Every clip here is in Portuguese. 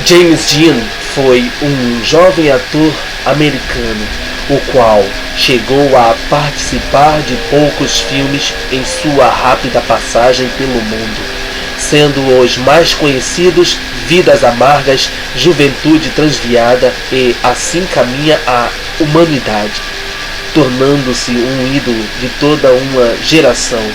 James Dean foi um jovem ator americano, o qual chegou a participar de poucos filmes em sua rápida passagem pelo mundo, sendo os mais conhecidos Vidas Amargas, Juventude Transviada e Assim Caminha a Humanidade, tornando-se um ídolo de toda uma geração.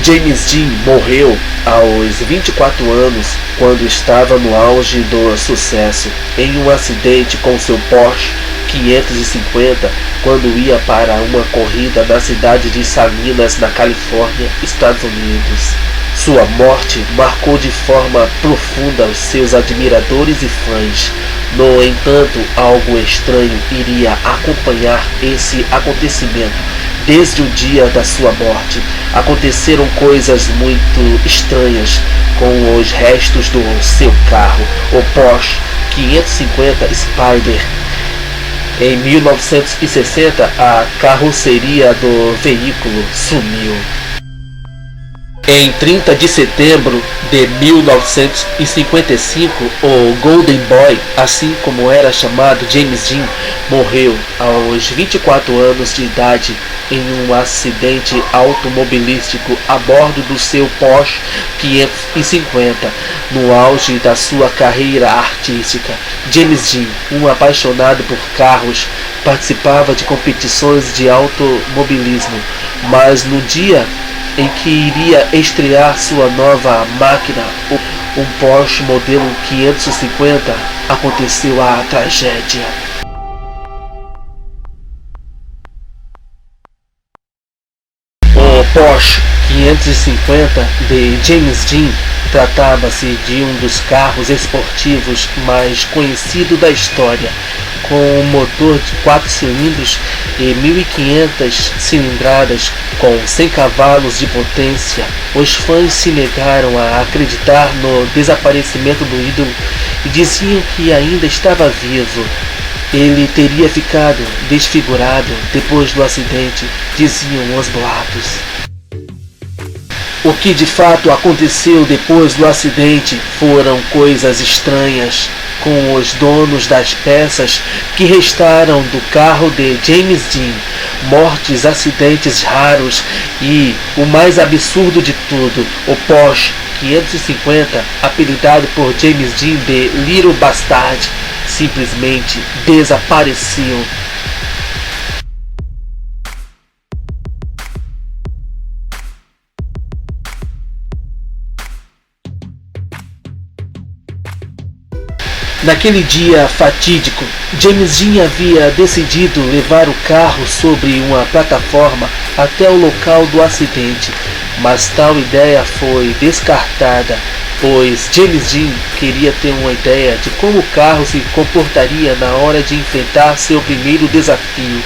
James Dean morreu aos 24 anos quando estava no auge do sucesso em um acidente com seu Porsche 550 quando ia para uma corrida na cidade de Salinas, na Califórnia, Estados Unidos. Sua morte marcou de forma profunda os seus admiradores e fãs. No entanto, algo estranho iria acompanhar esse acontecimento. Desde o dia da sua morte, aconteceram coisas muito estranhas com os restos do seu carro, o Porsche 550 Spider. Em 1960, a carroceria do veículo sumiu. Em 30 de setembro de 1955, o Golden Boy, assim como era chamado James Dean, morreu aos 24 anos de idade em um acidente automobilístico a bordo do seu Porsche 550, no auge da sua carreira artística. James Dean, um apaixonado por carros, participava de competições de automobilismo, mas no dia em que iria estrear sua nova máquina, um Porsche modelo 550, aconteceu a tragédia. O Porsche 550 de James Dean tratava-se de um dos carros esportivos mais conhecidos da história, com um motor de 4 cilindros e 1.500 cilindradas com 100 cavalos de potência. Os fãs se negaram a acreditar no desaparecimento do ídolo e diziam que ainda estava vivo. Ele teria ficado desfigurado depois do acidente, diziam os boatos. O que de fato aconteceu depois do acidente foram coisas estranhas, com os donos das peças que restaram do carro de James Dean, mortes, acidentes raros e, o mais absurdo de tudo, o Porsche 550, apelidado por James Dean de Little Bastard, simplesmente desapareceu. Naquele dia fatídico, James Dean havia decidido levar o carro sobre uma plataforma até o local do acidente, mas tal ideia foi descartada, pois James Dean queria ter uma ideia de como o carro se comportaria na hora de enfrentar seu primeiro desafio.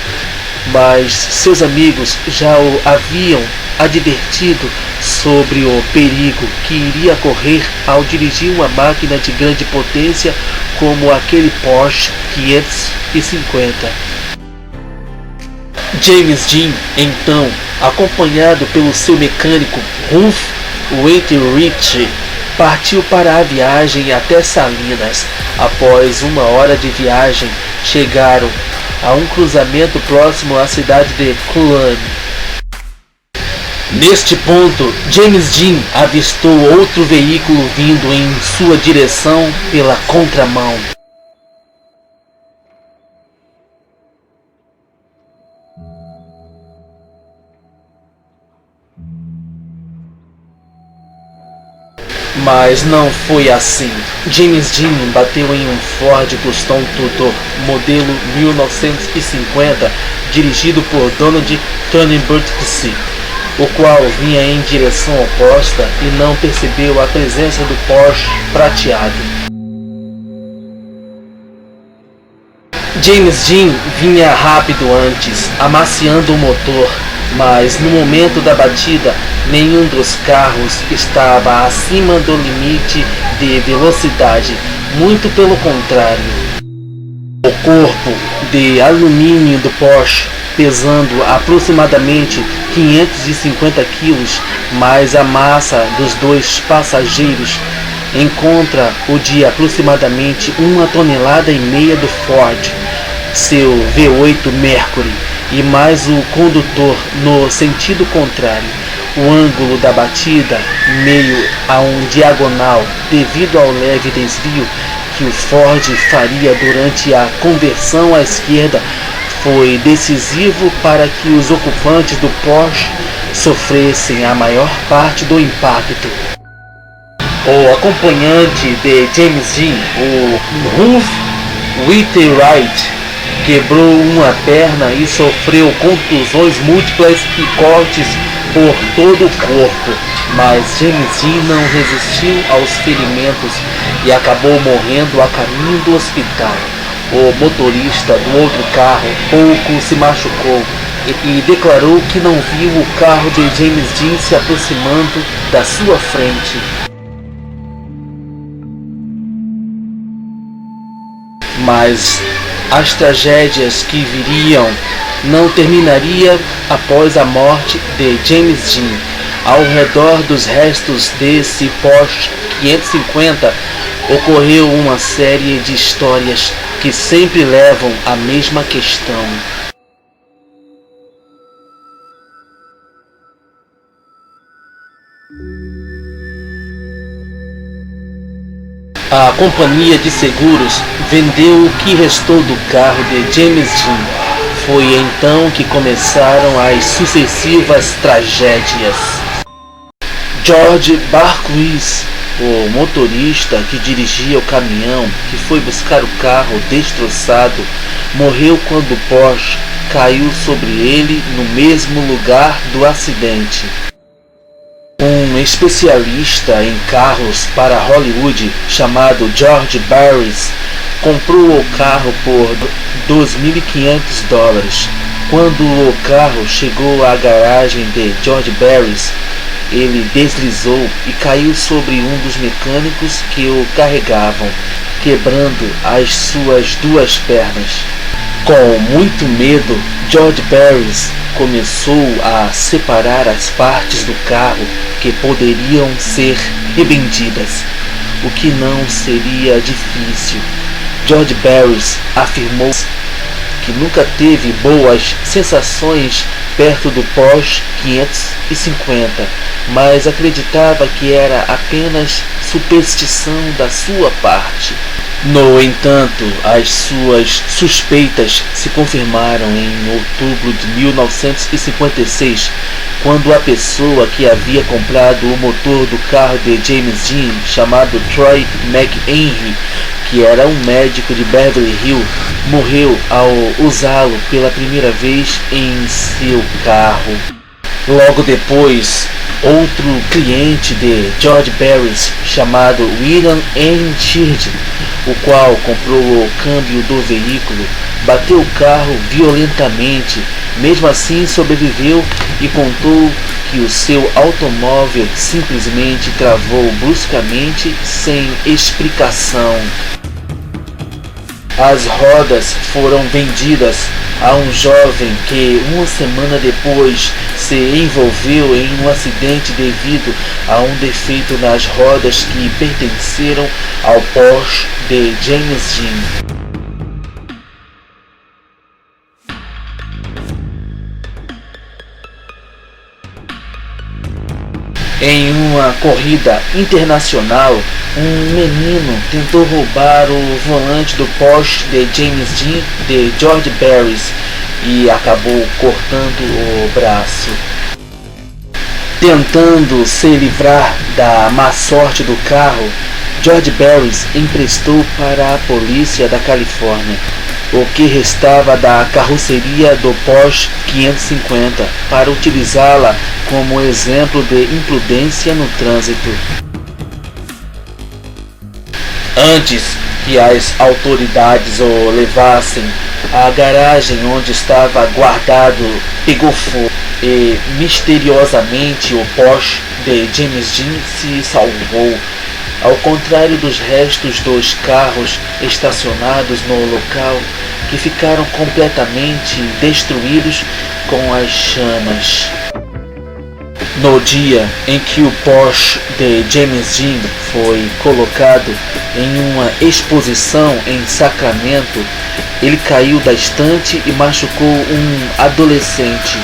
Mas seus amigos já o haviam advertido sobre o perigo que iria correr ao dirigir uma máquina de grande potência como aquele Porsche 550. James Dean, então, acompanhado pelo seu mecânico Ralph Wainwright, partiu para a viagem até Salinas. Após 1 hora de viagem, chegaram a um cruzamento próximo à cidade de Cullen. Neste ponto, James Dean avistou outro veículo vindo em sua direção pela contramão. Mas não foi assim. James Dean bateu em um Ford Custom Tudor, modelo 1950, dirigido por Donald Turnbull, o qual vinha em direção oposta e não percebeu a presença do Porsche prateado. James Dean vinha rápido antes, amaciando o motor, mas no momento da batida, nenhum dos carros estava acima do limite de velocidade, muito pelo contrário. O corpo de alumínio do Porsche pesando aproximadamente 550 quilos, mais a massa dos dois passageiros, encontra o de aproximadamente 1,5 toneladas do Ford, seu V8 Mercury, e mais o condutor no sentido contrário. O ângulo da batida, meio a um diagonal, devido ao leve desvio que o Ford faria durante a conversão à esquerda, foi decisivo para que os ocupantes do Porsche sofressem a maior parte do impacto. O acompanhante de James Dean, o Ralph Whitwright, quebrou uma perna e sofreu contusões múltiplas e cortes por todo o corpo, mas James Dean não resistiu aos ferimentos e acabou morrendo a caminho do hospital. O motorista do outro carro pouco se machucou e declarou que não viu o carro de James Dean se aproximando da sua frente. Mas as tragédias que viriam não terminaria após a morte de James Dean. Ao redor dos restos desse Porsche 550 ocorreu uma série de histórias que sempre levam à mesma questão. A companhia de seguros vendeu o que restou do carro de James Dean. Foi então que começaram as sucessivas tragédias. George Barkwis, o motorista que dirigia o caminhão que foi buscar o carro destroçado, morreu quando o Porsche caiu sobre ele no mesmo lugar do acidente. Um especialista em carros para Hollywood chamado George Barris comprou o carro por $2.500. Quando o carro chegou à garagem de George Barris, ele deslizou e caiu sobre um dos mecânicos que o carregavam, quebrando as suas duas pernas. Com muito medo, George Barris começou a separar as partes do carro que poderiam ser revendidas, o que não seria difícil. George Barris afirmou que nunca teve boas sensações perto do Porsche 550, mas acreditava que era apenas superstição da sua parte. No entanto, as suas suspeitas se confirmaram em outubro de 1956, quando a pessoa que havia comprado o motor do carro de James Dean, chamado Troy McHenry, que era um médico de Beverly Hills, morreu ao usá-lo pela primeira vez em seu carro. Logo depois, outro cliente de George Barris, chamado William N. Sheard, o qual comprou o câmbio do veículo, bateu o carro violentamente. Mesmo assim sobreviveu e contou que o seu automóvel simplesmente travou bruscamente sem explicação. As rodas foram vendidas a um jovem que uma semana depois se envolveu em um acidente devido a um defeito nas rodas que pertenceram ao Porsche de James Dean. Em uma corrida internacional, um menino tentou roubar o volante do Porsche de James Dean de George Barris e acabou cortando o braço. Tentando se livrar da má sorte do carro, George Barris emprestou para a polícia da Califórnia o que restava da carroceria do Porsche 550 para utilizá-la como exemplo de imprudência no trânsito. Antes que as autoridades o levassem, a garagem onde estava guardado pegou fogo e misteriosamente o Porsche de James Dean se salvou. ao contrário dos restos dos carros estacionados no local, que ficaram completamente destruídos com as chamas. No dia em que o Porsche de James Dean foi colocado em uma exposição em Sacramento, ele caiu da estante e machucou um adolescente.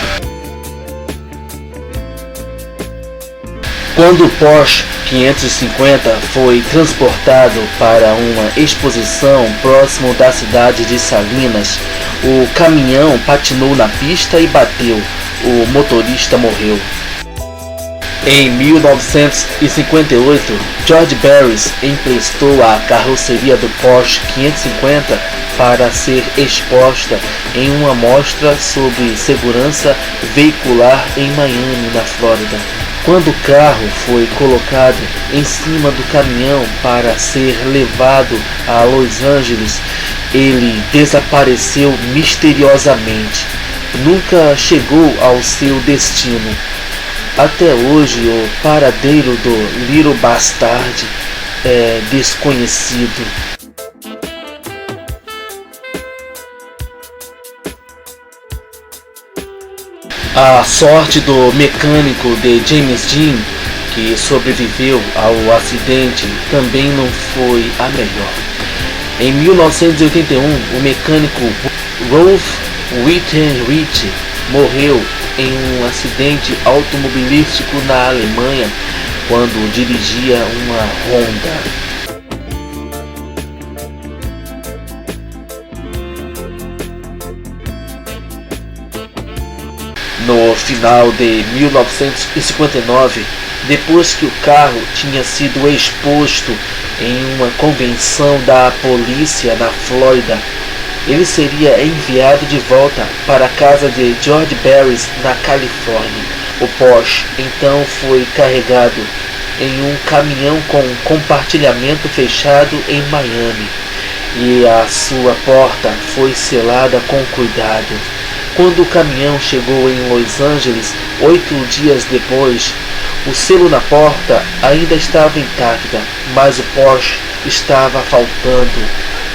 Quando o Porsche 550 foi transportado para uma exposição próximo da cidade de Salinas, o caminhão patinou na pista e bateu. O motorista morreu. Em 1958, George Barris emprestou a carroceria do Porsche 550 para ser exposta em uma mostra sobre segurança veicular em Miami, na Flórida. Quando o carro foi colocado em cima do caminhão para ser levado a Los Angeles, ele desapareceu misteriosamente. Nunca chegou ao seu destino. Até hoje, o paradeiro do Little Bastard é desconhecido. A sorte do mecânico de James Dean, que sobreviveu ao acidente, também não foi a melhor. Em 1981, o mecânico Rolf Wittenrich morreu em um acidente automobilístico na Alemanha quando dirigia uma Honda. No final de 1959, depois que o carro tinha sido exposto em uma convenção da polícia na Flórida, ele seria enviado de volta para a casa de George Barris, na Califórnia. O Porsche então foi carregado em um caminhão com compartilhamento fechado em Miami, e a sua porta foi selada com cuidado. Quando o caminhão chegou em Los Angeles, 8 dias depois, o selo na porta ainda estava intacta, mas o Porsche estava faltando.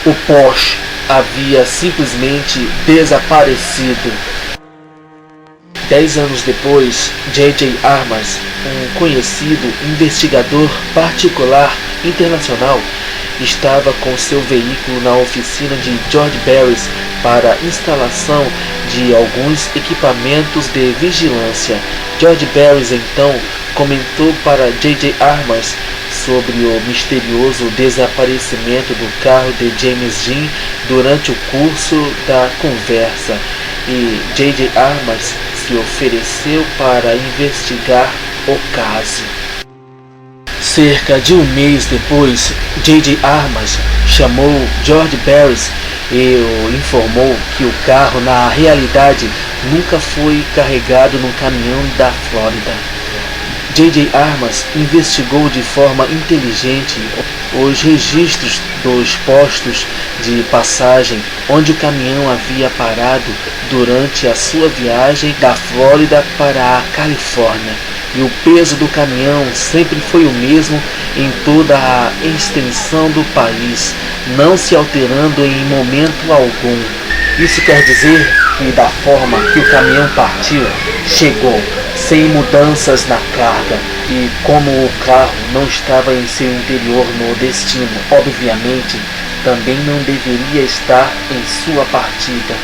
O Porsche havia simplesmente desaparecido. 10 anos depois, J.J. Armas, um conhecido investigador particular internacional, estava com seu veículo na oficina de George Barris para a instalação de alguns equipamentos de vigilância. George Barris então comentou para J.J. Armas sobre o misterioso desaparecimento do carro de James Dean durante o curso da conversa, e J.J. Armas se ofereceu para investigar o caso. Cerca de um mês depois, J.J. Armas chamou George Barris e o informou que o carro na realidade nunca foi carregado num caminhão da Flórida. J.J. Armas investigou de forma inteligente os registros dos postos de passagem onde o caminhão havia parado durante a sua viagem da Flórida para a Califórnia, e o peso do caminhão sempre foi o mesmo em toda a extensão do país, não se alterando em momento algum. Isso quer dizer que da forma que o caminhão partiu, chegou sem mudanças na carga, e como o carro não estava em seu interior no destino, obviamente também não deveria estar em sua partida.